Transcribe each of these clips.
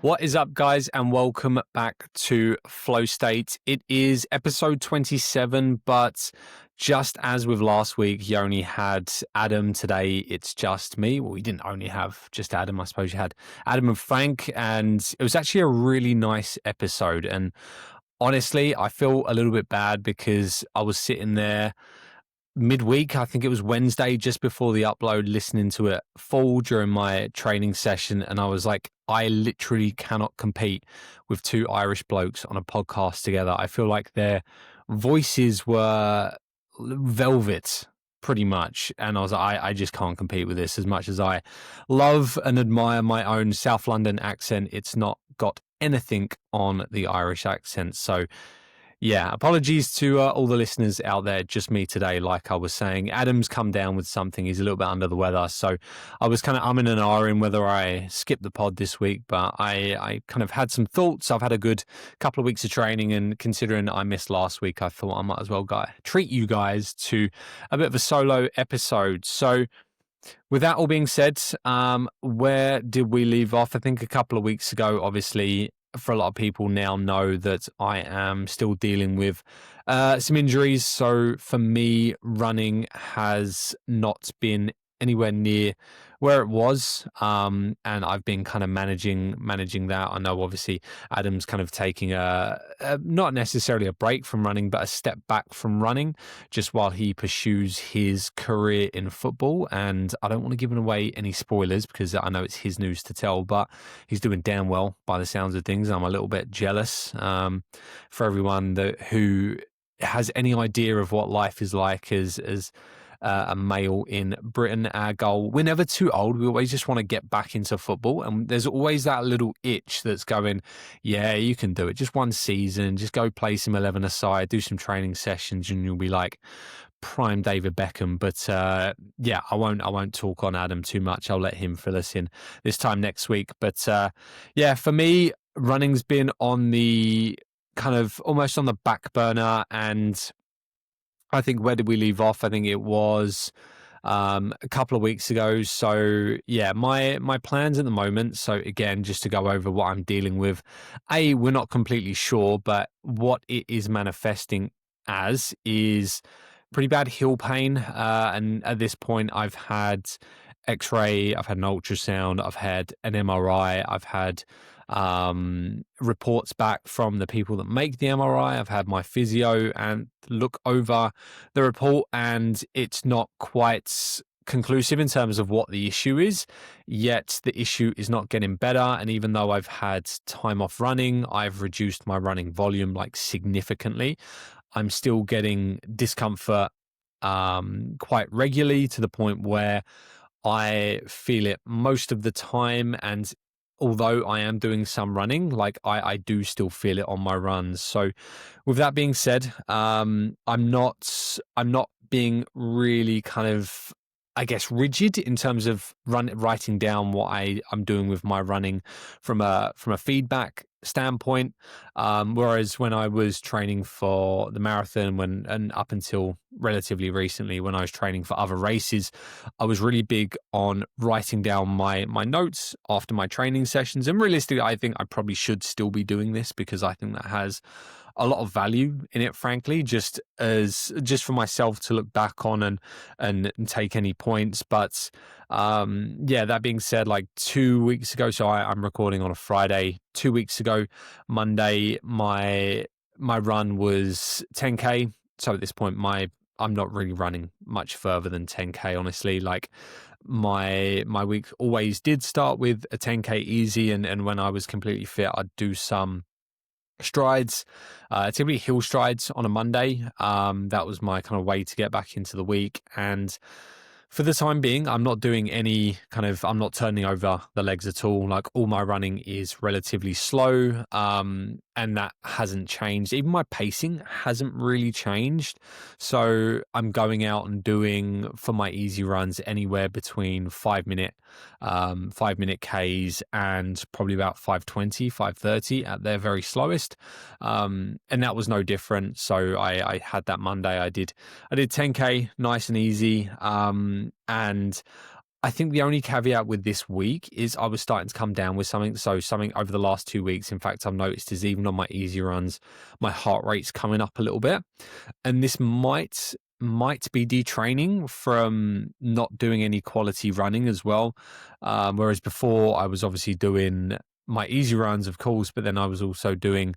What is up, guys, and welcome back to Flow State. It is episode 27, but just as with last week, you only had Adam. Today, it's just me. Well, you didn't only have just Adam. I suppose you had Adam and Frank, and it was actually a really nice episode. And honestly, I feel a little bit bad because I was sitting there midweek, I think it was Wednesday, just before the upload, listening to it full during my training session. And I was like, I literally cannot compete with two Irish blokes on a podcast together. I feel like their voices were velvet pretty much. And I was like, I just can't compete with this. As much as I love and admire my own South London accent, it's not got anything on the Irish accent. So yeah, apologies to all the listeners out there. Just me today, like I was saying. Adam's come down with something. He's a little bit under the weather. So I was kind of umming and ahhing whether I skip the pod this week, but I kind of had some thoughts. I've had a good couple of weeks of training, and considering I missed last week, I thought I might as well treat you guys to a bit of a solo episode. So with that all being said, where did we leave off? I think a couple of weeks ago, obviously, for a lot of people now know that I am still dealing with some injuries. So for me, running has not been anywhere near where it was, and I've been kind of managing that. I know obviously Adam's kind of taking a not necessarily a break from running, but a step back from running just while he pursues his career in football. And I don't want to give away any spoilers because I know it's his news to tell, but he's doing damn well by the sounds of things. I'm a little bit jealous for everyone who has any idea of what life is like as a male in Britain. Our goal, we're never too old. We always just want to get back into football. And there's always that little itch that's going, yeah, you can do it. Just one season, just go play some 11 aside, do some training sessions, and you'll be like prime David Beckham. But yeah, I won't talk on Adam too much. I'll let him fill us in this time next week. But yeah, for me, running's been on the kind of almost on the back burner. And I think, where did we leave off? I think it was a couple of weeks ago. So yeah, my plans at the moment. So again, just to go over what I'm dealing with. We're not completely sure, but what it is manifesting as is pretty bad heel pain. And at this point, I've had X-ray, I've had an ultrasound, I've had an MRI, I've had reports back from the people that make the MRI. I've had my physio and look over the report, and it's not quite conclusive in terms of what the issue is, yet the issue is not getting better. And even though I've had time off running, I've reduced my running volume like significantly. I'm still getting discomfort quite regularly, to the point where I feel it most of the time. And although I am doing some running, like I do still feel it on my runs. So with that being said, I'm not being really kind of, I guess, rigid in terms of writing down what I'm doing with my running from a feedback standpoint. Whereas when I was training for the marathon, and up until relatively recently, when I was training for other races, I was really big on writing down my notes after my training sessions. And realistically, I think I probably should still be doing this, because I think that has a lot of value in it, frankly, just for myself to look back on and take any points. But yeah, that being said, like 2 weeks ago, so I'm recording on a Friday. 2 weeks ago, Monday, my run was 10K. So at this point, I'm not really running much further than 10K, honestly. Like my week always did start with a 10K easy, and when I was completely fit, I'd do some strides, typically hill strides on a Monday. That was my kind of way to get back into the week. And for the time being, I'm not doing I'm not turning over the legs at all. Like, all my running is relatively slow. And that hasn't changed. Even my pacing hasn't really changed. So I'm going out and doing, for my easy runs, anywhere between 5 minute Ks and probably about 5:20, 5:30 at their very slowest. And that was no different. So I had that Monday. I did 10K, nice and easy. And I think the only caveat with this week is I was starting to come down with something. So something over the last 2 weeks, in fact, I've noticed is even on my easy runs, my heart rate's coming up a little bit. And this might be detraining from not doing any quality running as well. Whereas before I was obviously doing my easy runs, of course, but then I was also doing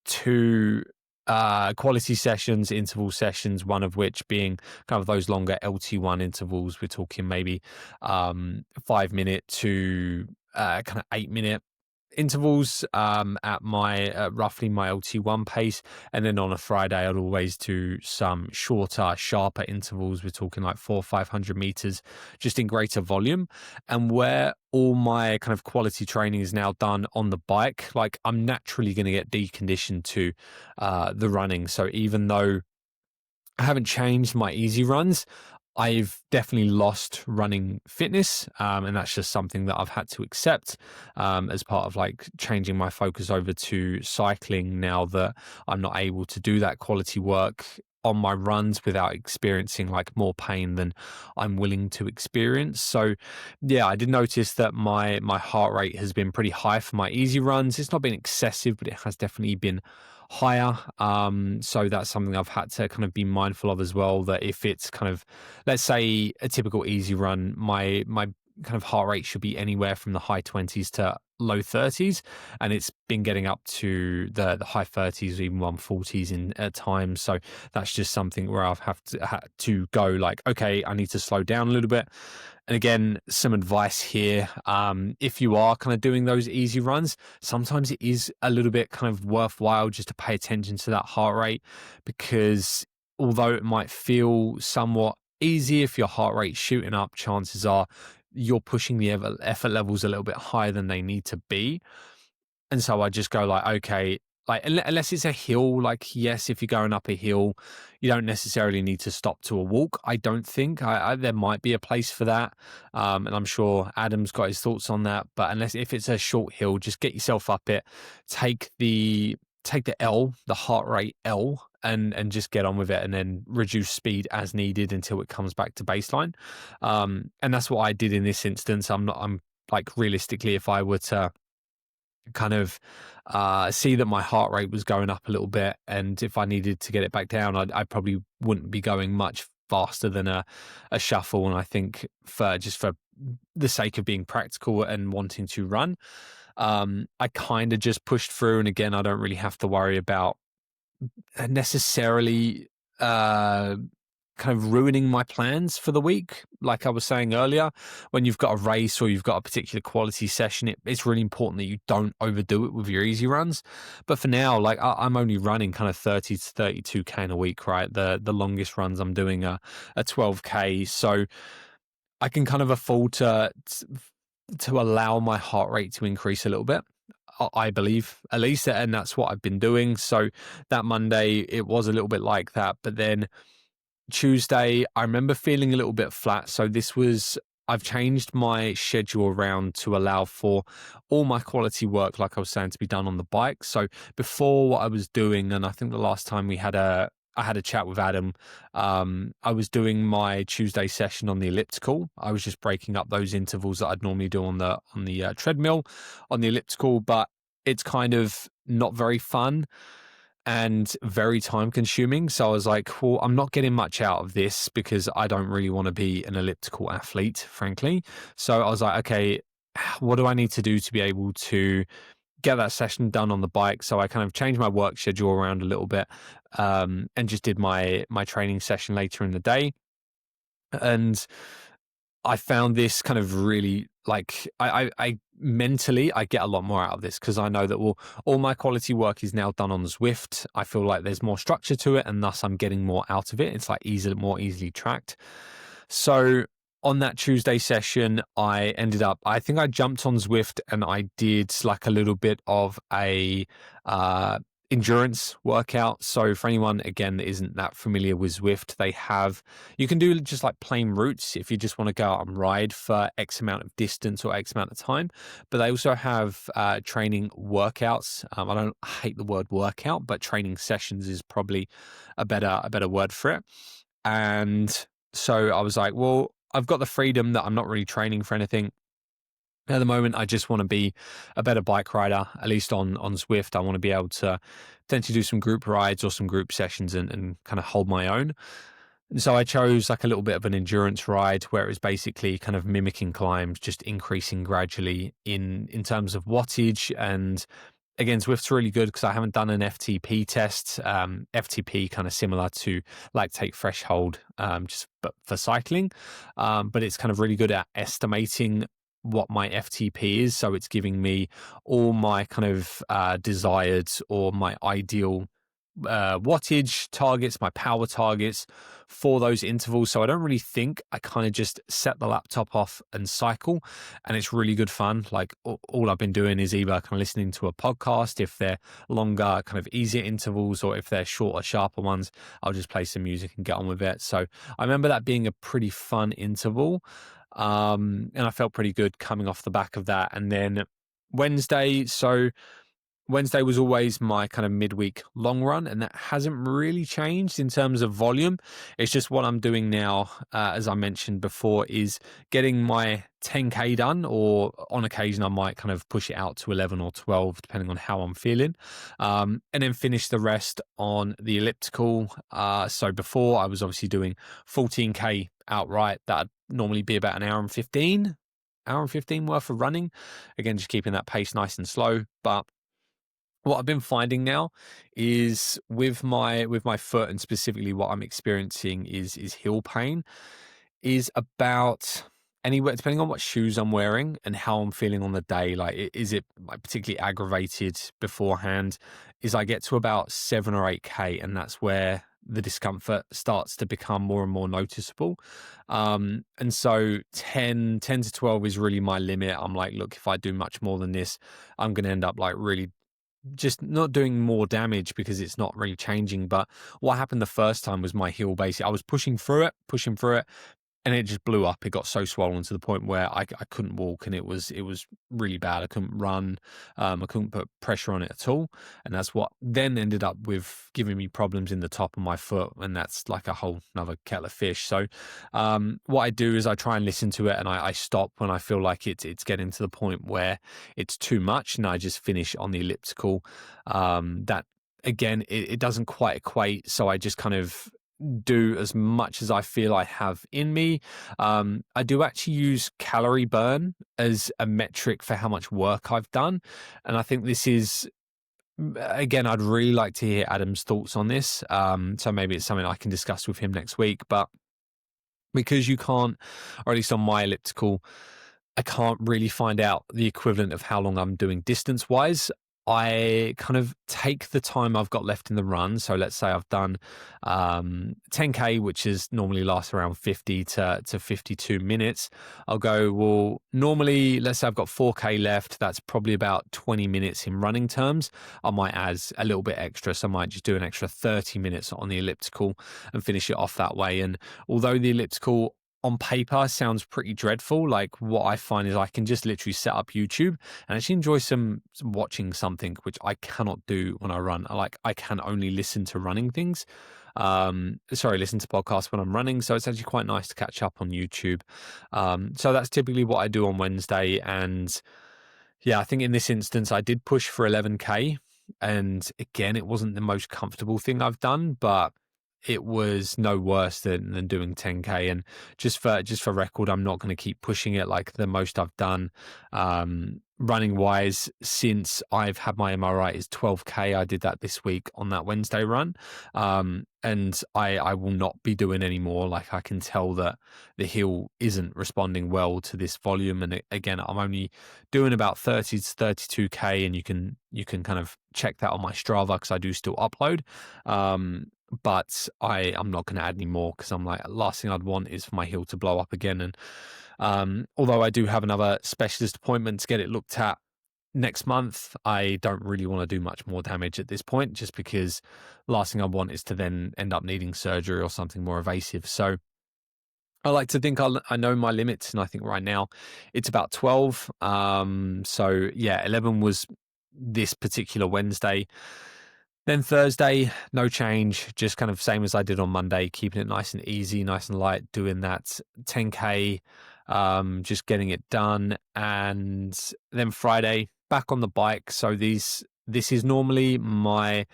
two quality sessions, interval sessions, one of which being kind of those longer LT1 intervals. We're talking maybe 5 minute to kind of 8 minute intervals at my roughly my LT1 pace, and then on a Friday I'd always do some shorter, sharper intervals. We're talking like 400-500 meters, just in greater volume. And where all my kind of quality training is now done on the bike, like I'm naturally going to get deconditioned to the running. So even though I haven't changed my easy runs, I've definitely lost running fitness, and that's just something that I've had to accept as part of like changing my focus over to cycling now that I'm not able to do that quality work on my runs without experiencing like more pain than I'm willing to experience. So yeah, I did notice that my heart rate has been pretty high for my easy runs. It's not been excessive, but it has definitely been higher. So that's something I've had to kind of be mindful of as well, that if it's kind of, let's say a typical easy run, my kind of heart rate should be anywhere from the high 20s to low 30s, and it's been getting up to the high 30s, even 140s in at times. So that's just something where I've had to go like, okay, I need to slow down a little bit. And again, some advice here. If you are kind of doing those easy runs, sometimes it is a little bit kind of worthwhile just to pay attention to that heart rate, because although it might feel somewhat easy, if your heart rate's shooting up, chances are you're pushing the effort levels a little bit higher than they need to be. And so I just go like, okay, like unless it's a hill, like yes, if you're going up a hill, you don't necessarily need to stop to a walk. I don't think there might be a place for that, and I'm sure Adam's got his thoughts on that. But unless if it's a short hill, just get yourself up it, take the L, the heart rate L, and just get on with it, and then reduce speed as needed until it comes back to baseline. And that's what I did in this instance. I'm like realistically, if I were to kind of see that my heart rate was going up a little bit, and if I needed to get it back down, I probably wouldn't be going much faster than a shuffle. And I think for the sake of being practical and wanting to run, I kind of just pushed through. And again, I don't really have to worry about necessarily kind of ruining my plans for the week. Like I was saying earlier, when you've got a race or you've got a particular quality session, it's really important that you don't overdo it with your easy runs. But for now, like I'm only running kind of 30 to 32K in a week, right? The longest runs I'm doing are 12K. So I can kind of afford to allow my heart rate to increase a little bit, I believe, at least, and that's what I've been doing. So that Monday, it was a little bit like that. But then Tuesday, I remember feeling a little bit flat. So I've changed my schedule around to allow for all my quality work, like I was saying, to be done on the bike. So before, what I was doing, and I think the last time I had a chat with Adam, I was doing my Tuesday session on the elliptical. I was just breaking up those intervals that I'd normally do on the treadmill, on the elliptical, but it's kind of not very fun and very time consuming. So I was like, well, I'm not getting much out of this because I don't really want to be an elliptical athlete, frankly. So I was like, okay, what do I need to do to be able to get that session done on the bike? So I kind of changed my work schedule around a little bit, and just did my training session later in the day. And I found this kind of really like I mentally I get a lot more out of this, because I know that all my quality work is now done on Zwift. I feel like there's more structure to it, and thus I'm getting more out of it. It's like more easily tracked. So on that Tuesday session, I think I jumped on Zwift and I did like a little bit of a endurance workout. So for anyone, again, that isn't that familiar with Zwift, you can do just like plain routes if you just want to go out and ride for X amount of distance or X amount of time. But they also have training workouts. I hate the word workout, but training sessions is probably a better word for it. And so I was like, well, I've got the freedom that I'm not really training for anything. At the moment, I just want to be a better bike rider, at least on Zwift. I want to be able to potentially do some group rides or some group sessions and kind of hold my own. And so I chose like a little bit of an endurance ride where it was basically kind of mimicking climbs, just increasing gradually in terms of wattage. And again, Zwift's really good because I haven't done an FTP test. FTP kind of similar to lactate threshold, just but for cycling. But it's kind of really good at estimating what my FTP is. So it's giving me all my kind of desired or my ideal wattage targets, my power targets for those intervals. So I don't really think, I kind of just set the laptop off and cycle, and it's really good fun. Like all I've been doing is either kind of listening to a podcast if they're longer, kind of easier intervals, or if they're shorter, sharper ones, I'll just play some music and get on with it. So I remember that being a pretty fun interval. And I felt pretty good coming off the back of that. And then Wednesday, Wednesday was always my kind of midweek long run, and that hasn't really changed in terms of volume. It's just what I'm doing now, as I mentioned before, is getting my 10K done, or on occasion I might kind of push it out to 11 or 12, depending on how I'm feeling, and then finish the rest on the elliptical. So before I was obviously doing 14K outright. That'd normally be about an hour and 15 worth of running. Again, just keeping that pace nice and slow. But what I've been finding now is with my foot, and specifically what I'm experiencing is heel pain, is about anywhere, depending on what shoes I'm wearing and how I'm feeling on the day. Like, is it like particularly aggravated beforehand? Is I get to about 7 or 8K, and that's where the discomfort starts to become more and more noticeable. And so 10 to 12 is really my limit. I'm like, look, if I do much more than this, I'm going to end up like really just not doing more damage because it's not really changing. But what happened the first time was my heel basically, I was pushing through it, and it just blew up. It got so swollen to the point where I couldn't walk, and it was really bad. I couldn't run. I couldn't put pressure on it at all. And that's what then ended up with giving me problems in the top of my foot. And that's like a whole another kettle of fish. So what I do is I try and listen to it, and I stop when I feel like it's getting to the point where it's too much, and I just finish on the elliptical. That again, it doesn't quite equate. So I just kind of do as much as I feel I have in me. I do actually use calorie burn as a metric for how much work I've done. And I think this is, again, I'd really like to hear Adam's thoughts on this. So maybe it's something I can discuss with him next week. But because you can't, or at least on my elliptical, I can't really find out the equivalent of how long I'm doing distance wise. I kind of take the time I've got left in the run. So let's say I've done 10K, which is normally lasts around 50 to 52 minutes. I'll go, well, normally, let's say I've got 4K left. That's probably about 20 minutes in running terms. I might add a little bit extra. So I might just do an extra 30 minutes on the elliptical and finish it off that way. And although the elliptical on paper sounds pretty dreadful, like what I find is I can just literally set up YouTube and actually enjoy some watching something, which I cannot do when I run. I can only listen to running things. Listen to podcasts when I'm running. So it's actually quite nice to catch up on YouTube. So that's typically what I do on Wednesday. And yeah, I think in this instance, I did push for 11K. And again, it wasn't the most comfortable thing I've done, but it was no worse than doing 10K. And just for record, I'm not going to keep pushing it. Like the most I've done running wise since I've had my MRI is 12K. I did that this week on that Wednesday run. And I will not be doing any more. Like I can tell that the heel isn't responding well to this volume. And again, I'm only doing about 30 to 32K, and you can kind of check that on my Strava because I do still upload. But I'm not going to add any more because I'm like, last thing I'd want is for my heel to blow up again. And although I do have another specialist appointment to get it looked at next month, I don't really want to do much more damage at this point, just because last thing I want is to then end up needing surgery or something more evasive. So I like to think I know my limits, and I think right now it's about 12. So yeah, 11 was this particular Wednesday. Then Thursday, no change, just kind of same as I did on Monday, keeping it nice and easy, nice and light, doing that 10K, just getting it done. And then Friday, back on the bike. So this is normally my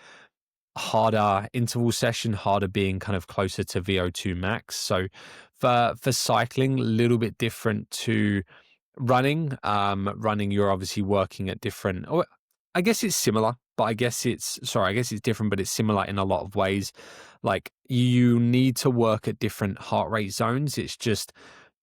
harder interval session, harder being kind of closer to VO2 max. So for cycling, a little bit different to running. Running, you're obviously working at different, or I guess it's similar, but I guess it's different, but it's similar in a lot of ways. Like you need to work at different heart rate zones. It's just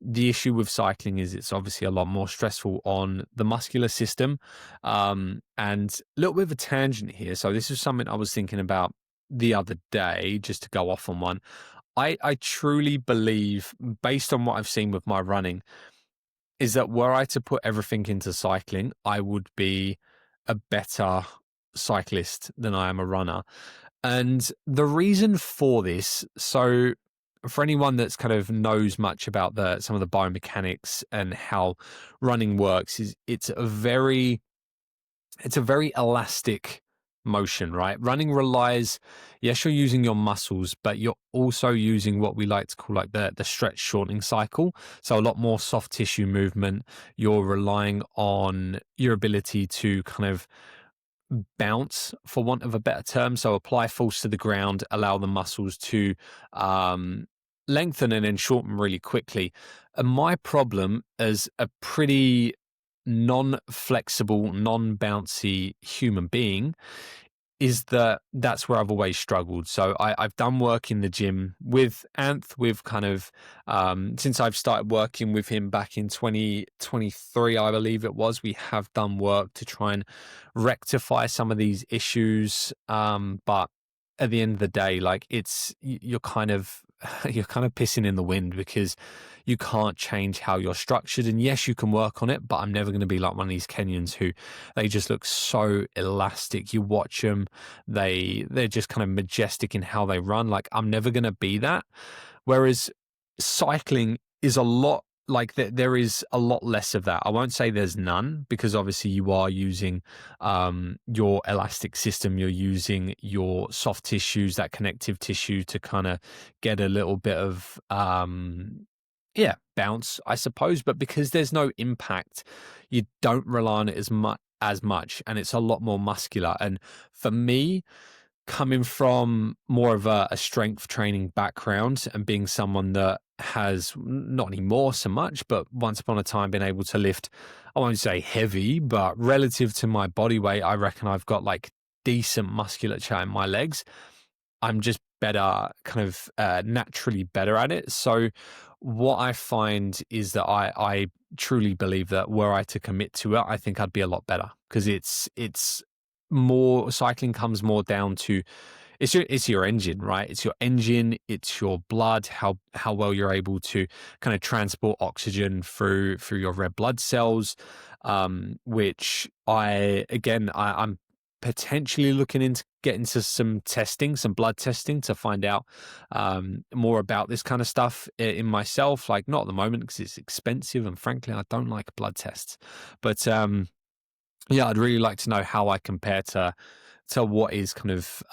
the issue with cycling is it's obviously a lot more stressful on the muscular system. And a little bit of a tangent here. So this is something I was thinking about the other day, just to go off on one. I truly believe, based on what I've seen with my running, is that were I to put everything into cycling, I would be a better cyclist than I am a runner. And the reason for this, so for anyone that's kind of knows much about some of the biomechanics and how running works, is it's a very elastic motion, right? Running relies, yes, you're using your muscles, but you're also using what we like to call like the stretch shortening cycle. So a lot more soft tissue movement. You're relying on your ability to kind of bounce, for want of a better term. So apply force to the ground, allow the muscles to lengthen and then shorten really quickly. And my problem as a pretty non-flexible, non-bouncy human being is that's where I've always struggled. So I've done work in the gym with Anth, with kind of, since I've started working with him back in 2023, I believe it was, we have done work to try and rectify some of these issues. But at the end of the day, like you're kind of pissing in the wind because you can't change how you're structured. And yes, you can work on it, but I'm never going to be like one of these Kenyans who they just look so elastic. You watch them, they're just kind of majestic in how they run. Like I'm never going to be that. Whereas cycling is a lot like there is a lot less of that. I won't say there's none, because obviously you are using your elastic system, you're using your soft tissues, that connective tissue, to kind of get a little bit of bounce, I suppose. But because there's no impact, you don't rely on it as much, and it's a lot more muscular. And for me, coming from more of a strength training background and being someone that has, not anymore so much, but once upon a time been able to lift, I won't say heavy, but relative to my body weight, I reckon I've got like decent musculature in my legs. I'm just better, kind of naturally better at it. So what I find is that I truly believe that were I to commit to it, I think I'd be a lot better, because it's more, cycling comes more down to it's your engine, right? It's your engine, it's your blood, how well you're able to kind of transport oxygen through your red blood cells, which I'm potentially looking into getting into some blood testing, to find out more about this kind of stuff in myself. Like not at the moment because it's expensive, and frankly, I don't like blood tests. But yeah, I'd really like to know how I compare to what is kind of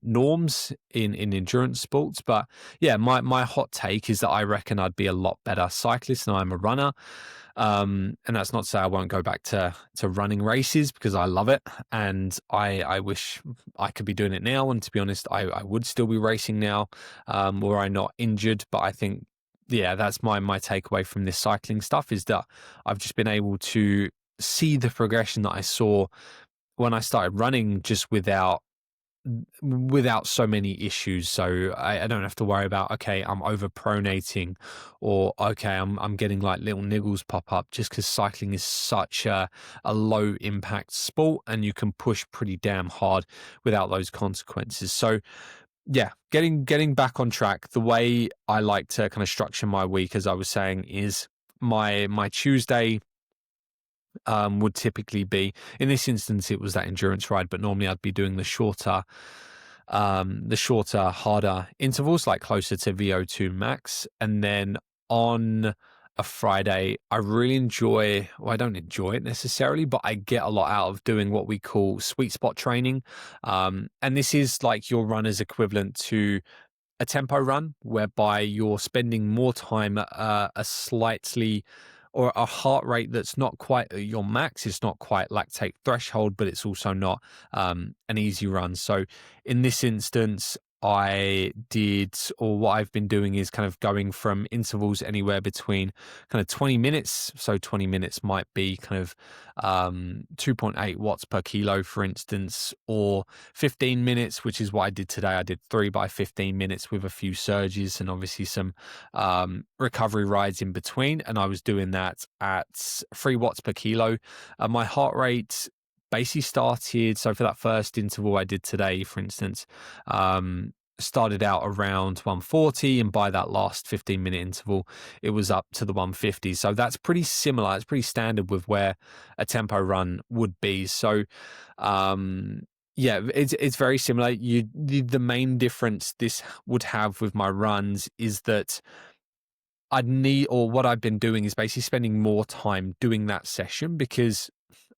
norms in endurance sports. But yeah, my hot take is that I reckon I'd be a lot better cyclist than I'm a runner. And that's not to say I won't go back to running races, because I love it, and I wish I could be doing it now. And to be honest, I would still be racing now, were I not injured. But I think, yeah, that's my takeaway from this cycling stuff, is that I've just been able to see the progression that I saw when I started running, just without so many issues. So I don't have to worry about, okay, I'm overpronating, or okay, I'm getting like little niggles pop up, just because cycling is such a low impact sport, and you can push pretty damn hard without those consequences. So yeah, getting back on track. The way I like to kind of structure my week, as I was saying, is my Tuesday would typically be, in this instance, it was that endurance ride, but normally I'd be doing the shorter, harder intervals, like closer to VO2 max. And then on a Friday, I really enjoy, well, I don't enjoy it necessarily, but I get a lot out of doing what we call sweet spot training. And this is like your runner's equivalent to a tempo run, whereby you're spending more time at a slightly or a heart rate that's not quite at your max. It's not quite lactate threshold, but it's also not an easy run. So in this instance, I did, or what I've been doing is kind of going from intervals anywhere between kind of 20 minutes. So 20 minutes might be kind of 2.8 watts per kilo, for instance, or 15 minutes, which is what I did today. I did 3 by 15 minutes with a few surges and obviously some recovery rides in between. And I was doing that at 3 watts per kilo. My heart rate basically started, so for that first interval I did today, for instance, started out around 140, and by that last 15-minute interval it was up to the 150. So that's pretty similar, it's pretty standard with where a tempo run would be. So yeah, it's very similar. The main difference this would have with my runs is that I'd need, or what I've been doing is basically spending more time doing that session, because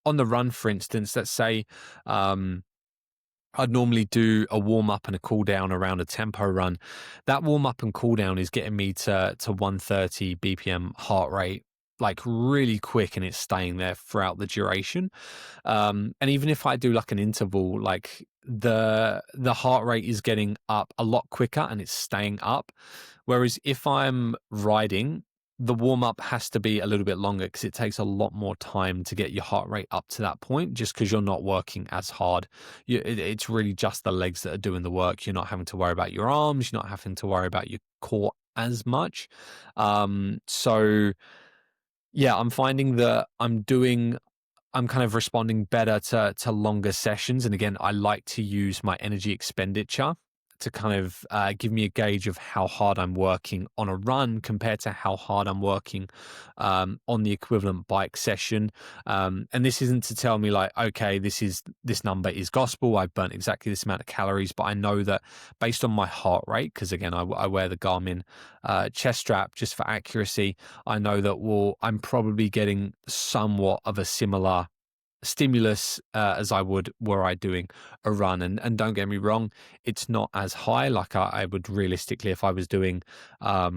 on the run, for instance, let's say I'd normally do a warm up and a cool down around a tempo run. That warm up and cool down is getting me to 130 BPM heart rate, like really quick, and it's staying there throughout the duration. And even if I do like an interval, like the heart rate is getting up a lot quicker and it's staying up. Whereas if I'm riding, the warm up has to be a little bit longer because it takes a lot more time to get your heart rate up to that point, just because you're not working as hard. It's really just the legs that are doing the work. You're not having to worry about your arms. You're not having to worry about your core as much. So yeah, I'm finding that I'm kind of responding better to longer sessions. And again, I like to use my energy expenditure to kind of give me a gauge of how hard I'm working on a run compared to how hard I'm working on the equivalent bike session. And this isn't to tell me like, okay, this number is gospel. I've burnt exactly this amount of calories, but I know that based on my heart rate, because again, I wear the Garmin chest strap just for accuracy. I know that I'm probably getting somewhat of a similar stimulus as I would were I doing a run. And don't get me wrong, it's not as high. Like I would realistically, if I was doing a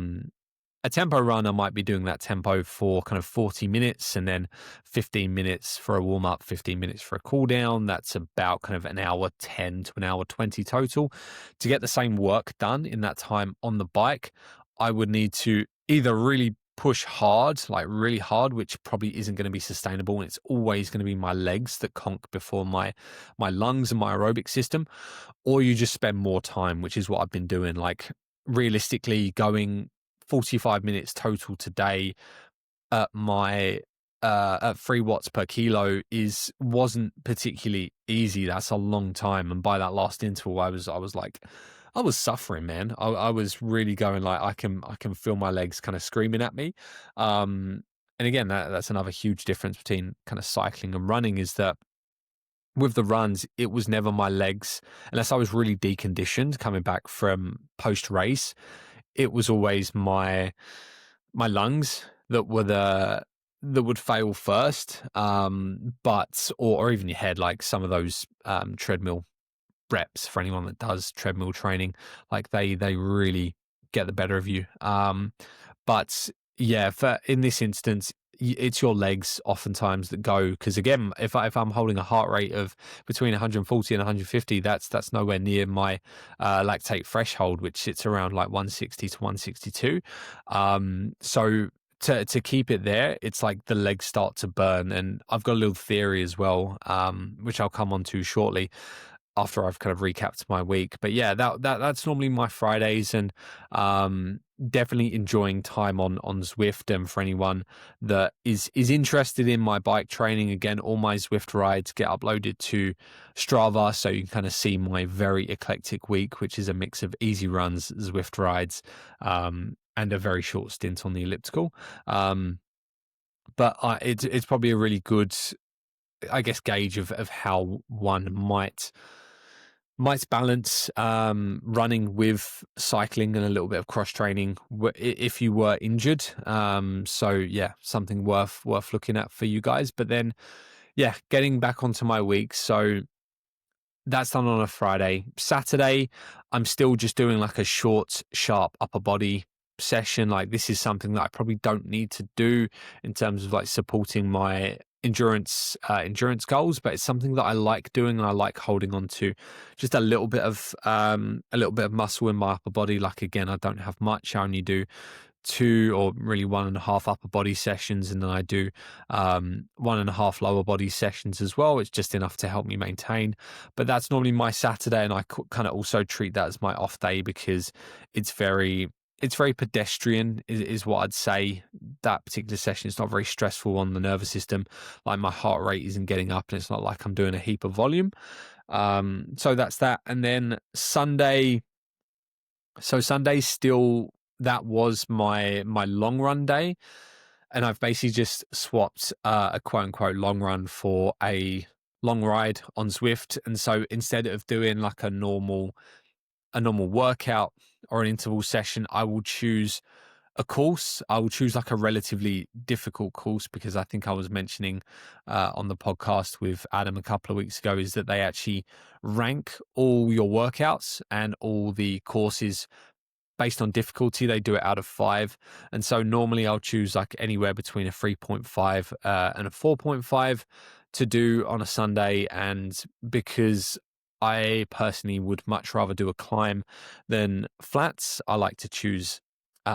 tempo run, I might be doing that tempo for kind of 40 minutes and then 15 minutes for a warm up, 15 minutes for a cool down. That's about kind of an hour 10 to an hour 20 total. To get the same work done in that time on the bike, I would need to either really push hard, like really hard, which probably isn't going to be sustainable. And it's always going to be my legs that conk before my lungs and my aerobic system, or you just spend more time, which is what I've been doing. Like realistically going 45 minutes total today at my at 3 watts per kilo wasn't particularly easy. That's a long time. And by that last interval, I was like, I was suffering, man. I was really going like, I can feel my legs kind of screaming at me. And again, that's another huge difference between kind of cycling and running, is that with the runs, it was never my legs, unless I was really deconditioned coming back from post race. It was always my lungs that would fail first. But or even your head, like some of those treadmill reps, for anyone that does treadmill training, like they really get the better of you. But yeah, in this instance, it's your legs oftentimes that go, because again, if I'm holding a heart rate of between 140 and 150, that's nowhere near my lactate threshold, which sits around like 160 to 162. So to keep it there, it's like the legs start to burn. And I've got a little theory as well, which I'll come on to shortly after I've kind of recapped my week. But yeah, that's normally my Fridays, and definitely enjoying time on Zwift. And for anyone that is interested in my bike training, again, all my Zwift rides get uploaded to Strava, so you can kind of see my very eclectic week, which is a mix of easy runs, Zwift rides, and a very short stint on the elliptical. But it's probably a really good, I guess, gauge of how one might might balance running with cycling and a little bit of cross training if you were injured. So yeah, something worth looking at for you guys. But then, yeah, getting back onto my week. So that's done on a Friday. Saturday, I'm still just doing like a short, sharp upper body session. Like this is something that I probably don't need to do in terms of like supporting my endurance goals, but it's something that I like doing and I like holding on to. Just a little bit of muscle in my upper body. Like again, I don't have much. I only do 2 or really 1.5 upper body sessions, and then I do 1.5 lower body sessions as well. It's just enough to help me maintain, but that's normally my Saturday, and I kind of also treat that as my off day because it's very pedestrian is what I'd say. That particular session is not very stressful on the nervous system. Like my heart rate isn't getting up, and it's not like I'm doing a heap of volume. So that's that. And then Sunday. So Sunday's still, that was my long run day, and I've basically just swapped a quote unquote long run for a long ride on Zwift. And so instead of doing like a normal workout or an interval session, I will choose a course. I will choose like a relatively difficult course, because I think I was mentioning on the podcast with Adam a couple of weeks ago is that they actually rank all your workouts and all the courses based on difficulty. They do it out of 5. And so normally I'll choose like anywhere between a 3.5 and a 4.5 to do on a Sunday. And because I personally would much rather do a climb than flats, I like to choose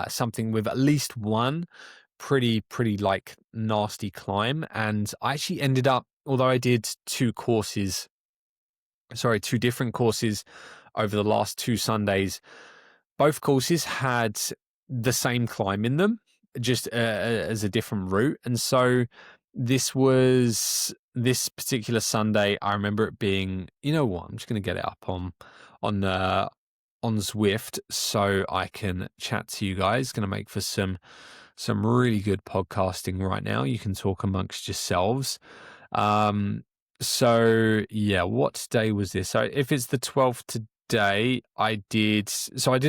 something with at least one pretty like nasty climb. And I actually ended up, although I did 2 different courses over the last 2 Sundays, both courses had the same climb in them, just as a different route. And so this particular Sunday, I remember it being, you know what, I'm just going to get it up on Zwift so I can chat to you guys. Going to make for some really good podcasting right now. You can talk amongst yourselves. So yeah, what day was this? So if it's the 12th today, I did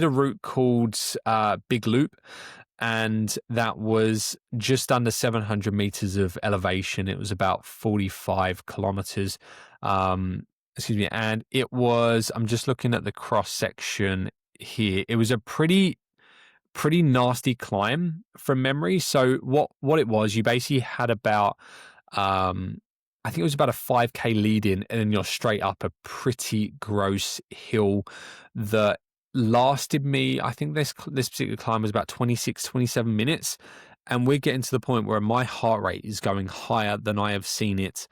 a route called Big Loop, and that was just under 700 meters of elevation. It was about 45 kilometers. And it was, I'm just looking at the cross section here. It was a pretty nasty climb from memory. So what it was, you basically had about I think it was about a 5K lead in, and then you're straight up a pretty gross hill that lasted me, I think this particular climb was about 27 minutes. And we're getting to the point where my heart rate is going higher than I have seen it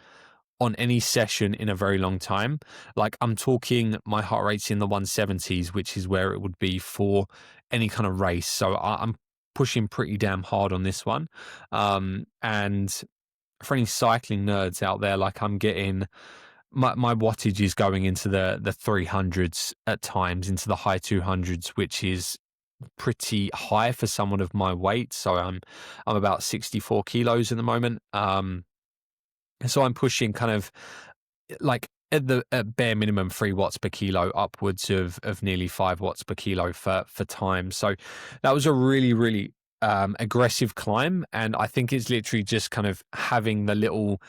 on any session in a very long time. Like I'm talking, my heart rate's in the 170s, which is where it would be for any kind of race. So I'm pushing pretty damn hard on this one. And for any cycling nerds out there, like I'm getting my wattage is going into the 300s at times, into the high 200s, which is pretty high for someone of my weight. So I'm about 64 kilos at the moment. So I'm pushing kind of like at bare minimum 3 watts per kilo, upwards of nearly 5 watts per kilo for time. So that was a really aggressive climb, and I think it's literally just kind of having the little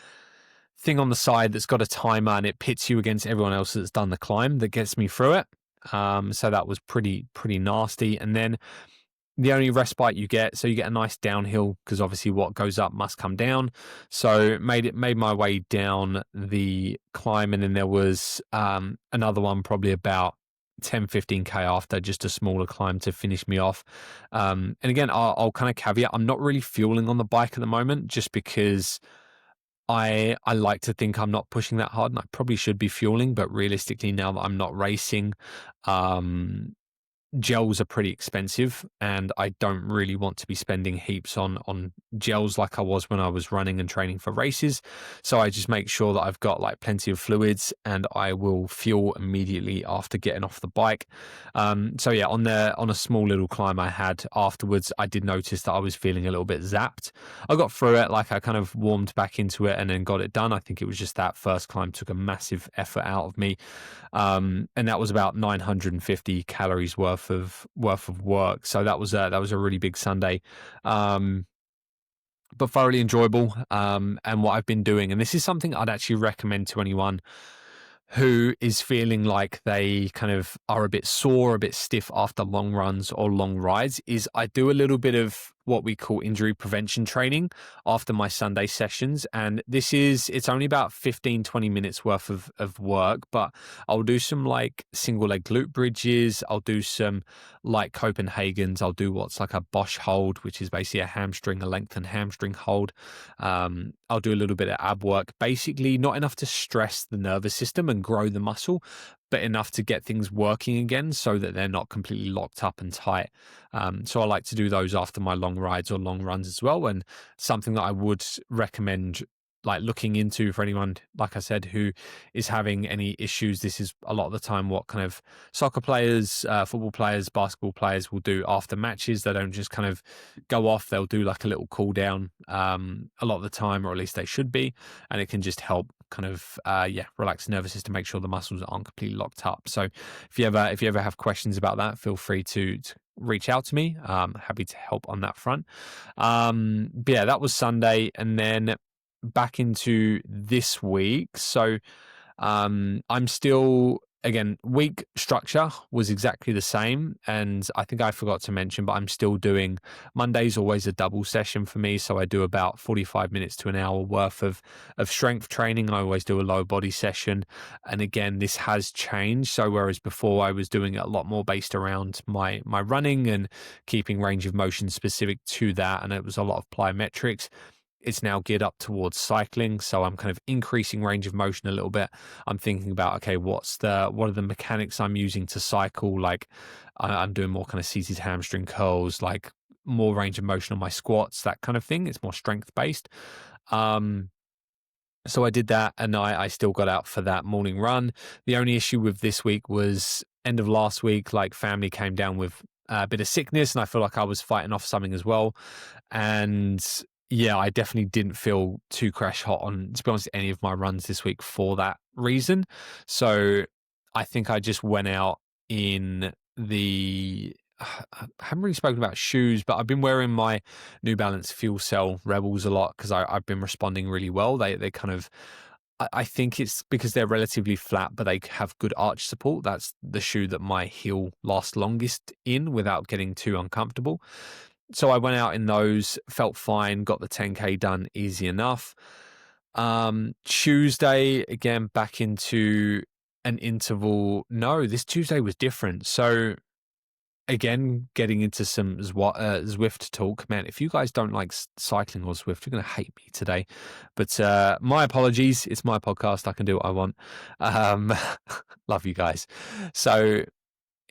thing on the side that's got a timer and it pits you against everyone else that's done the climb that gets me through it. So that was pretty nasty. And then the only respite you get, so you get a nice downhill, because obviously what goes up must come down. So made my way down the climb, and then there was another one probably about 10-15k after, just a smaller climb to finish me off. And again, I'll kind of caveat, I'm not really fueling on the bike at the moment, just because I like to think I'm not pushing that hard, and I probably should be fueling, but realistically now that I'm not racing, gels are pretty expensive, and I don't really want to be spending heaps on gels like I was when I was running and training for races. So I just make sure that I've got like plenty of fluids, and I will fuel immediately after getting off the bike. So yeah, on a small little climb I had afterwards, I did notice that I was feeling a little bit zapped. I got through it, like I kind of warmed back into it and then got it done. I think it was just that first climb took a massive effort out of me. And that was about 950 calories worth of work. So that was a really big Sunday, but thoroughly enjoyable. And what I've been doing, and this is something I'd actually recommend to anyone who is feeling like they kind of are a bit sore, a bit stiff after long runs or long rides, is I do a little bit of what we call injury prevention training after my Sunday sessions. And it's only about 15-20 minutes worth of work, but I'll do some like single leg glute bridges. I'll do some like Copenhagen's. I'll do what's like a Bosch hold, which is basically a lengthened hamstring hold. I'll do a little bit of ab work, basically not enough to stress the nervous system and grow the muscle, but enough to get things working again so that they're not completely locked up and tight. So I like to do those after my long rides or long runs as well. And something that I would recommend like looking into for anyone, like I said, who is having any issues. This is a lot of the time what kind of soccer players, football players, basketball players will do after matches. They don't just kind of go off. They'll do like a little cool down a lot of the time, or at least they should be. And it can just help kind of relax the nervous system, make sure the muscles aren't completely locked up. So if you ever have questions about that, feel free to reach out to me. Happy to help on that front. But yeah, that was Sunday, and then back into this week. So I'm still, again, week structure was exactly the same. And I think I forgot to mention, but I'm still doing Monday's always a double session for me. So I do about 45 minutes to an hour worth of strength training. I always do a lower body session. And again, this has changed. So whereas before I was doing it a lot more based around my running and keeping range of motion specific to that, and it was a lot of plyometrics, it's now geared up towards cycling. So I'm kind of increasing range of motion a little bit. I'm thinking about, okay, what are the mechanics I'm using to cycle? Like I'm doing more kind of seated hamstring curls, like more range of motion on my squats, that kind of thing. It's more strength based. So I did that, and I still got out for that morning run. The only issue with this week was end of last week, like family came down with a bit of sickness, and I feel like I was fighting off something as well. And yeah, I definitely didn't feel too crash hot on, to be honest, any of my runs this week for that reason. So I think I just went out in I haven't really spoken about shoes, but I've been wearing my New Balance Fuel Cell Rebels a lot because I've been responding really well. They kind of, I think it's because they're relatively flat, but they have good arch support. That's the shoe that my heel lasts longest in without getting too uncomfortable. So I went out in those, felt fine, got the 10K done easy enough. Tuesday, again, back into an interval. No, this Tuesday was different. So again, getting into some Zwift talk. Man, if you guys don't like cycling or Zwift, you're going to hate me today. But my apologies. It's my podcast. I can do what I want. Love you guys. So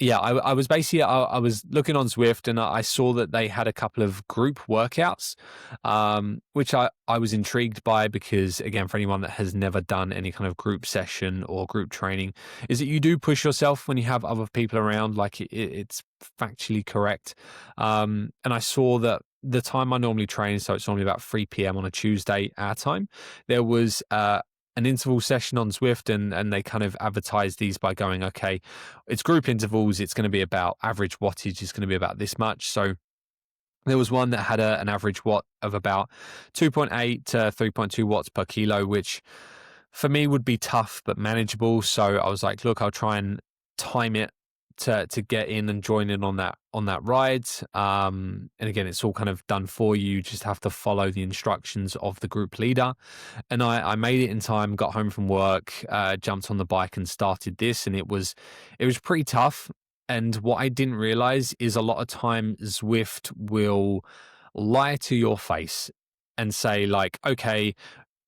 yeah, I was basically, I was looking on Zwift, and I saw that they had a couple of group workouts, which I was intrigued by because, again, for anyone that has never done any kind of group session or group training, is that you do push yourself when you have other people around, like it's factually correct. And I saw that the time I normally train, so it's normally about 3 p.m. on a Tuesday our time, there was an interval session on Zwift, and they kind of advertise these by going, okay, it's group intervals, it's going to be about average wattage is going to be about this much. So there was one that had an average watt of about 2.8 to 3.2 watts per kilo, which for me would be tough but manageable. So I was like, look, I'll try and time it to get in and join in on that ride. And again, it's all kind of done for you. You just have to follow the instructions of the group leader. And I made it in time, got home from work, jumped on the bike and started this. And it was pretty tough. And what I didn't realize is a lot of time Zwift will lie to your face and say like, okay,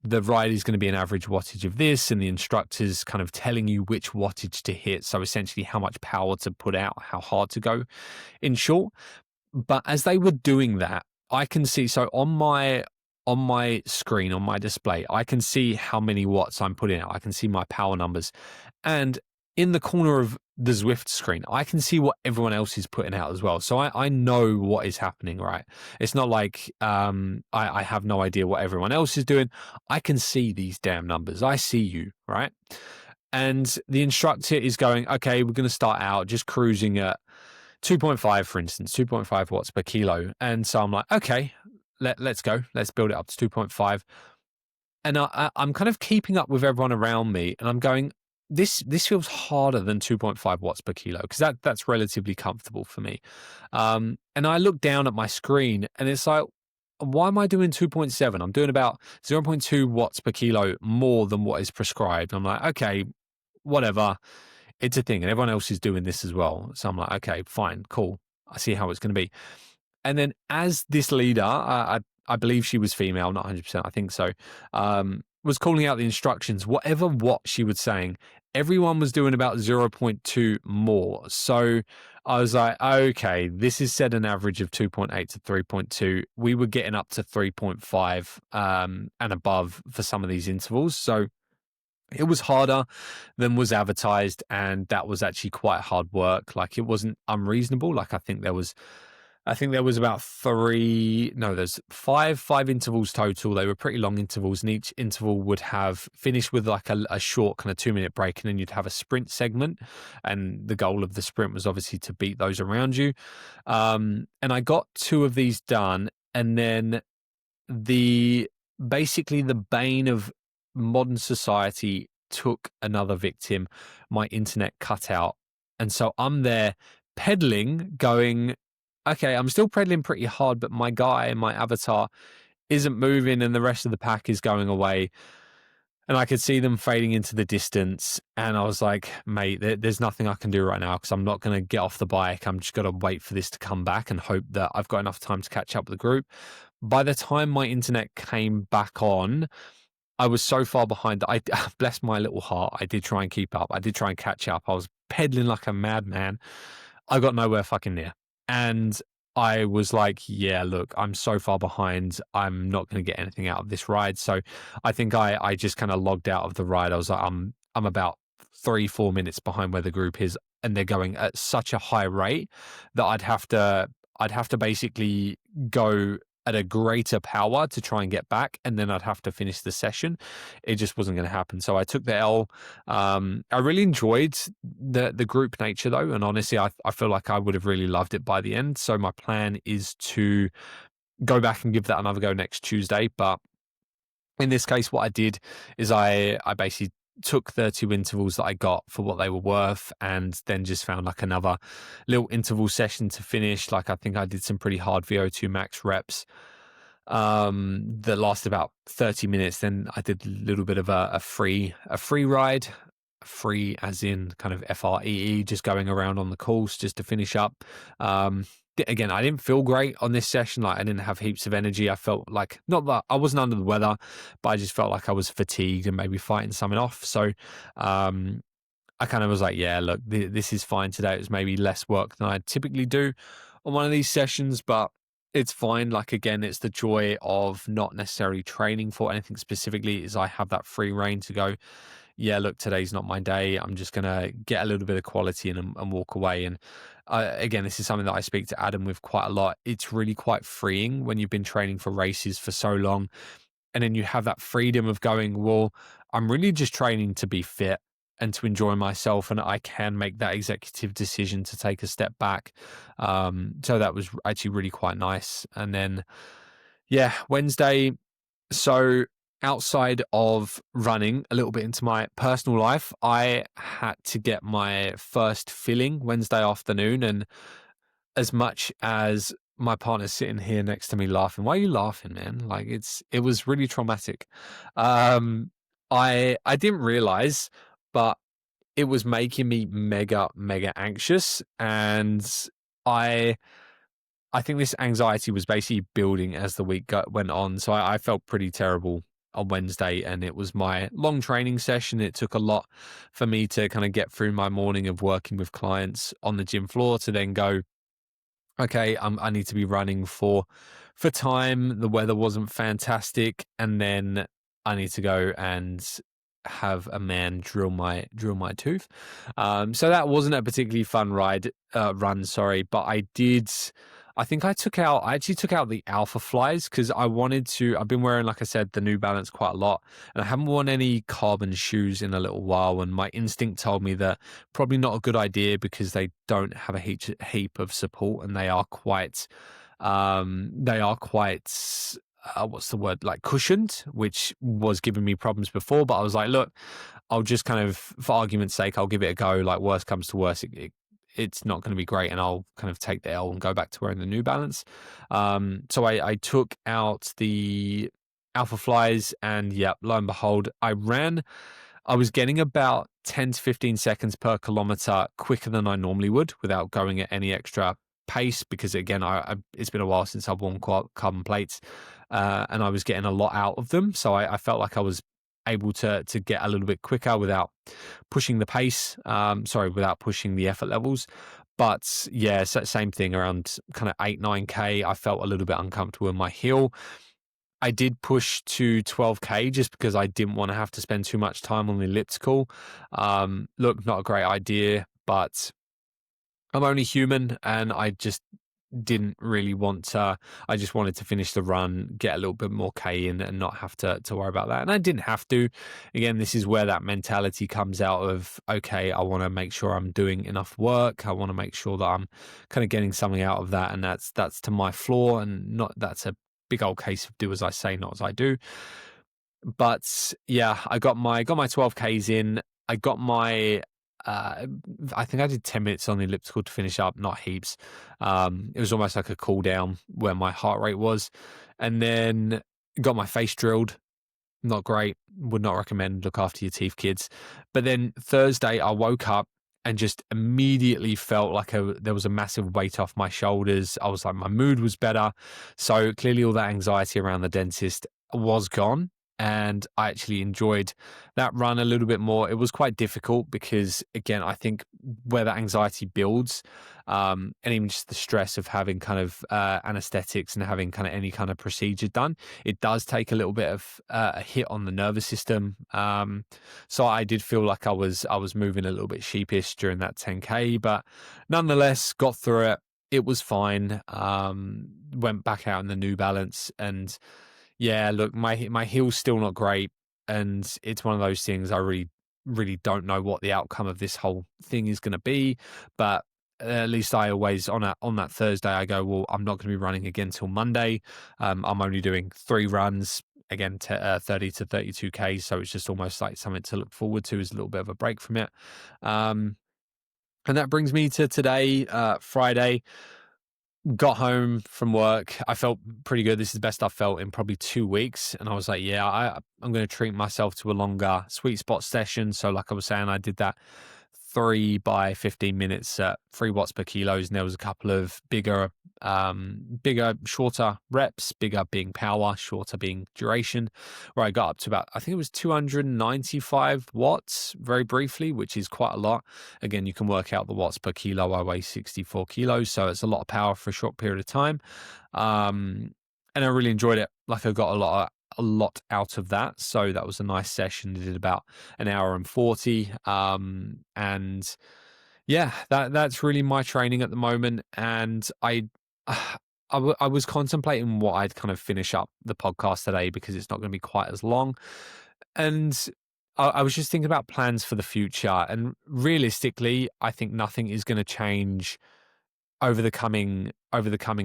the ride is going to be an average wattage of this, and the instructor's kind of telling you which wattage to hit. So essentially how much power to put out, how hard to go, in short. But as they were doing that, I can see, so on my screen, on my display, I can see how many watts I'm putting out. I can see my power numbers. And in the corner of the Zwift screen, I can see what everyone else is putting out as well. So I know what is happening, right? It's not like I have no idea what everyone else is doing. I can see these damn numbers. I see you, right? And the instructor is going, okay, we're going to start out just cruising at 2.5, for instance, 2.5 watts per kilo. And so I'm like, okay, let's go. Let's build it up to 2.5. And I'm kind of keeping up with everyone around me, and I'm going, this feels harder than 2.5 watts per kilo, because that's relatively comfortable for me. And I look down at my screen, and it's like, why am I doing 2.7? I'm doing about 0.2 watts per kilo more than what is prescribed. I'm like, okay, whatever. It's a thing, and everyone else is doing this as well. So I'm like, okay, fine, cool. I see how it's going to be. And then as this leader, I believe she was female, not 100%, I think so, was calling out the instructions, whatever what she was saying, everyone was doing about 0.2 more. So I was like, okay, this is set an average of 2.8 to 3.2. We were getting up to 3.5 and above for some of these intervals. So it was harder than was advertised, and that was actually quite hard work. Like, it wasn't unreasonable. Like, I think there was about there's five intervals total. They were pretty long intervals, and each interval would have finished with like a short kind of 2-minute break, and then you'd have a sprint segment. And the goal of the sprint was obviously to beat those around you. And I got 2 of these done, and then basically the bane of modern society took another victim. My internet cut out. And so I'm there pedaling, going, okay, I'm still pedaling pretty hard, but my avatar isn't moving, and the rest of the pack is going away. And I could see them fading into the distance. And I was like, mate, there's nothing I can do right now, because I'm not going to get off the bike. I'm just going to wait for this to come back and hope that I've got enough time to catch up with the group. By the time my internet came back on, I was so far behind that I, bless my little heart, I did try and keep up. I did try and catch up. I was pedaling like a madman. I got nowhere fucking near. And I was like, yeah, look, I'm so far behind. I'm not going to get anything out of this ride. So I think I just kind of logged out of the ride. I was like, I'm about 3-4 minutes behind where the group is, and they're going at such a high rate that I'd have to basically go at a greater power to try and get back, and then I'd have to finish the session. It just wasn't going to happen. So I took the L. I really enjoyed the group nature though, and honestly, I feel like I would have really loved it by the end. So my plan is to go back and give that another go next Tuesday. But in this case, what I did is I basically took the 2 intervals that I got for what they were worth, and then just found like another little interval session to finish. Like, I think I did some pretty hard VO2 max reps that lasted about 30 minutes. Then I did a little bit of a free ride, free as in kind of FREE, just going around on the course just to finish up. Again, I didn't feel great on this session. Like, I didn't have heaps of energy. I felt like, not that I wasn't under the weather, but I just felt like I was fatigued and maybe fighting something off. So I kind of was like, yeah, look, this is fine today. It was maybe less work than I typically do on one of these sessions, but it's fine. Like, again, it's the joy of not necessarily training for anything specifically, is I have that free reign to go, yeah, look, today's not my day. I'm just going to get a little bit of quality in and walk away. And again, this is something that I speak to Adam with quite a lot. It's really quite freeing when you've been training for races for so long, and then you have that freedom of going, well, I'm really just training to be fit and to enjoy myself, and I can make that executive decision to take a step back. So that was actually really quite nice. And then, yeah, Wednesday. So outside of running a little bit into my personal life, I had to get my first filling Wednesday afternoon. And as much as my partner's sitting here next to me laughing, why are you laughing, man? Like, it was really traumatic. I didn't realize, but it was making me mega anxious. And I think this anxiety was basically building as the week went on. So I felt pretty terrible on Wednesday, and it was my long training session. It took a lot for me to kind of get through my morning of working with clients on the gym floor to then go, okay, I need to be running for time. The weather wasn't fantastic, and then I need to go and have a man drill my tooth. So that wasn't a particularly fun run, sorry, but I actually took out the Alpha Flies because I've been wearing, like I said, the New Balance quite a lot, and I haven't worn any carbon shoes in a little while, and my instinct told me that probably not a good idea because they don't have a heap of support, and they are quite what's the word, like cushioned, which was giving me problems before. But I was like, look, I'll just kind of, for argument's sake, I'll give it a go. Like, worst comes to worst, it's not going to be great, and I'll kind of take the L and go back to wearing the New Balance. So I took out the Alpha Flies, and yeah, lo and behold, I was getting about 10 to 15 seconds per kilometer quicker than I normally would without going at any extra pace, because again, it's been a while since I've worn carbon plates, and I was getting a lot out of them. So I felt like I was able to get a little bit quicker without pushing the pace, without pushing the effort levels. But yeah, same thing around kind of 8-9K. I felt a little bit uncomfortable in my heel. I did push to 12K just because I didn't want to have to spend too much time on the elliptical. Look, not a great idea, but I'm only human, and I just didn't really want to. I just wanted to finish the run, get a little bit more K in, and not have to worry about that. And I didn't have to. Again, this is where that mentality comes out of, okay, I want to make sure I'm doing enough work. I want to make sure that I'm kind of getting something out of that, and that's to my floor, and not that's a big old case of do as I say, not as I do. But yeah, I got my 12Ks in. I got my I think I did 10 minutes on the elliptical to finish up, not heaps. It was almost like a cool down where my heart rate was. And then got my face drilled. Not great. Would not recommend. Look after your teeth, kids. But then Thursday, I woke up and just immediately felt like there was a massive weight off my shoulders. I was like, my mood was better. So clearly all that anxiety around the dentist was gone. And I actually enjoyed that run a little bit more. It was quite difficult because, again, I think where that anxiety builds, and even just the stress of having kind of anesthetics and having kind of any kind of procedure done, it does take a little bit of a hit on the nervous system. So I did feel like I was moving a little bit sheepish during that 10K, but nonetheless got through it. It was fine. Went back out in the New Balance, and yeah, look, my heel's still not great, and it's one of those things I really, really don't know what the outcome of this whole thing is going to be. But at least I always on that Thursday I go, well, I'm not going to be running again till Monday. I'm only doing 3 runs again, 30 to 32K, so it's just almost like something to look forward to, is a little bit of a break from it. And that brings me to today, Friday. Got home from work. I felt pretty good. This is the best I've felt in probably 2 weeks. And I was like, yeah, I'm going to treat myself to a longer sweet spot session. So like I was saying, I did that 3 by 15 minutes at 3 watts per kilos. And there was a couple of bigger, shorter reps, bigger being power, shorter being duration, where I got up to about, I think it was 295 watts very briefly, which is quite a lot. Again, you can work out the watts per kilo. I weigh 64 kilos, so it's a lot of power for a short period of time. And I really enjoyed it. Like, I got a lot out of that. So that was a nice session. I did about an hour and 40. And yeah, that's really my training at the moment. And I was contemplating what I'd kind of finish up the podcast today, because it's not going to be quite as long. And I was just thinking about plans for the future. And realistically, I think nothing is going to change over the coming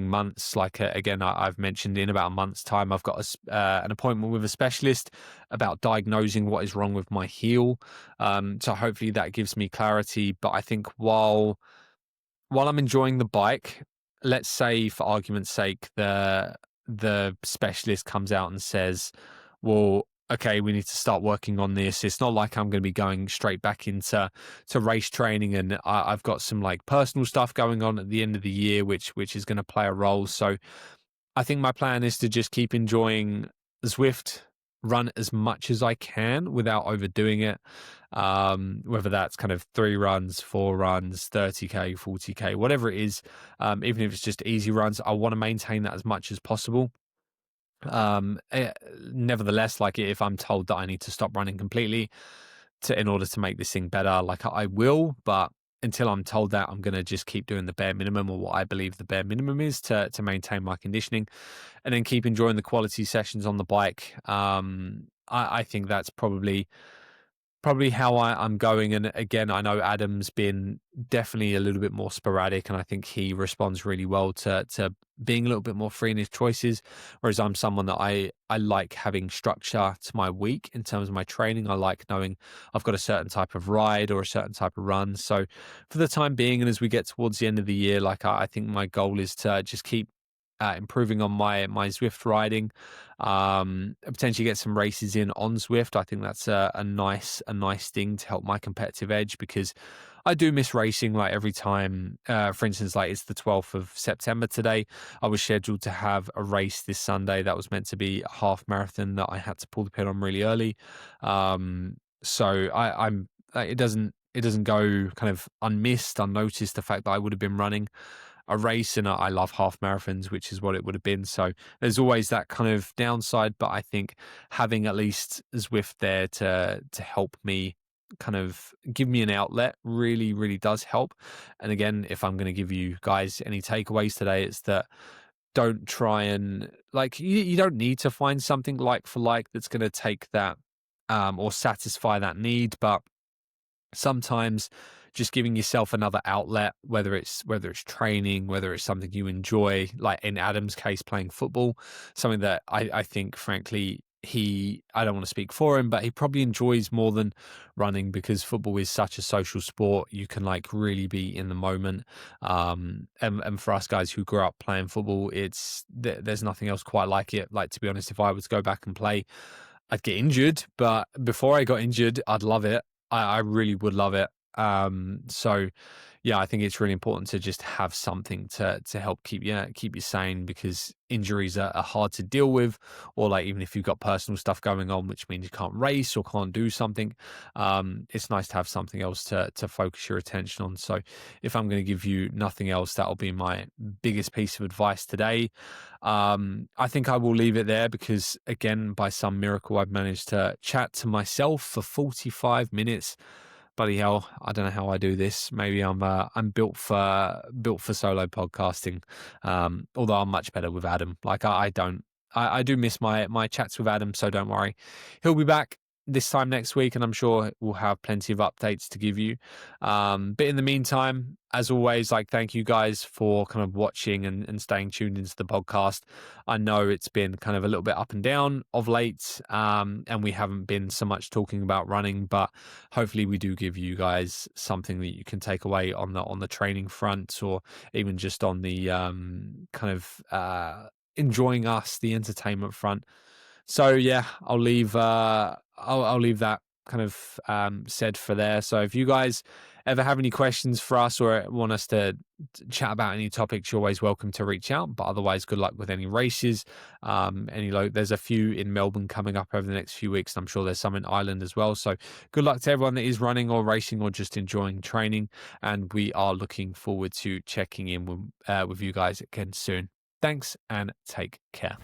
months. Like, again, I've mentioned in about a month's time, I've got an appointment with a specialist about diagnosing what is wrong with my heel. So hopefully that gives me clarity. But I think while I'm enjoying the bike, let's say for argument's sake, the specialist comes out and says, well, okay, we need to start working on this. It's not like I'm going to be going straight back into race training, and I've got some like personal stuff going on at the end of the year, which is going to play a role. So I think my plan is to just keep enjoying Zwift run as much as I can without overdoing it. Whether that's kind of 3 runs, 4 runs, 30K, 40K, whatever it is, even if it's just easy runs, I want to maintain that as much as possible. Um, eh, Nevertheless, like if I'm told that I need to stop running completely in order to make this thing better, like I will, but until I'm told that, I'm going to just keep doing the bare minimum, or what I believe the bare minimum is to maintain my conditioning, and then keep enjoying the quality sessions on the bike. I think that's probably how I'm going. And again, I know Adam's been definitely a little bit more sporadic, and I think he responds really well to being a little bit more free in his choices. Whereas I'm someone that I like having structure to my week in terms of my training. I like knowing I've got a certain type of ride or a certain type of run. So for the time being, and as we get towards the end of the year, like I think my goal is to just keep improving on my Zwift riding, potentially get some races in on Zwift. I think that's a nice thing to help my competitive edge, because I do miss racing. Like every time, for instance, like it's the 12th of September today. I was scheduled to have a race this Sunday that was meant to be a half marathon that I had to pull the pin on really early. So I'm it doesn't go kind of unmissed, unnoticed, the fact that I would have been running a race, and I love half marathons, which is what it would have been. So there's always that kind of downside, but I think having at least Zwift there to help me kind of give me an outlet really does help. And again, if I'm going to give you guys any takeaways today, it's that don't try and like you don't need to find something like for like that's going to take that or satisfy that need, but sometimes just giving yourself another outlet, whether it's training, whether it's something you enjoy, like in Adam's case, playing football, something that I think, frankly, I don't want to speak for him, but he probably enjoys more than running, because football is such a social sport. You can like really be in the moment. And for us guys who grew up playing football, there's nothing else quite like it. Like, to be honest, if I was to go back and play, I'd get injured, but before I got injured, I'd love it. I really would love it. So yeah, I think it's really important to just have something to help keep you sane, because injuries are hard to deal with, or like even if you've got personal stuff going on, which means you can't race or can't do something, it's nice to have something else to focus your attention on. So if I'm going to give you nothing else, that'll be my biggest piece of advice today. I think I will leave it there, because again, by some miracle, I've managed to chat to myself for 45 minutes. Bloody hell, I don't know how I do this. Maybe I'm built for solo podcasting. Although I'm much better with Adam. Like I do miss my chats with Adam, so don't worry. He'll be back this time next week, and I'm sure we'll have plenty of updates to give you. But in the meantime, as always, like, thank you guys for kind of watching and staying tuned into the podcast. I know it's been kind of a little bit up and down of late, and we haven't been so much talking about running, but hopefully we do give you guys something that you can take away on the training front, or even just on the kind of enjoying us, the entertainment front. So yeah, I'll leave I'll leave that kind of said for there. So if you guys ever have any questions for us, or want us to chat about any topics, you're always welcome to reach out. But otherwise, good luck with any races. There's a few in Melbourne coming up over the next few weeks, and I'm sure there's some in Ireland as well. So good luck to everyone that is running or racing or just enjoying training. And we are looking forward to checking in with you guys again soon. Thanks and take care.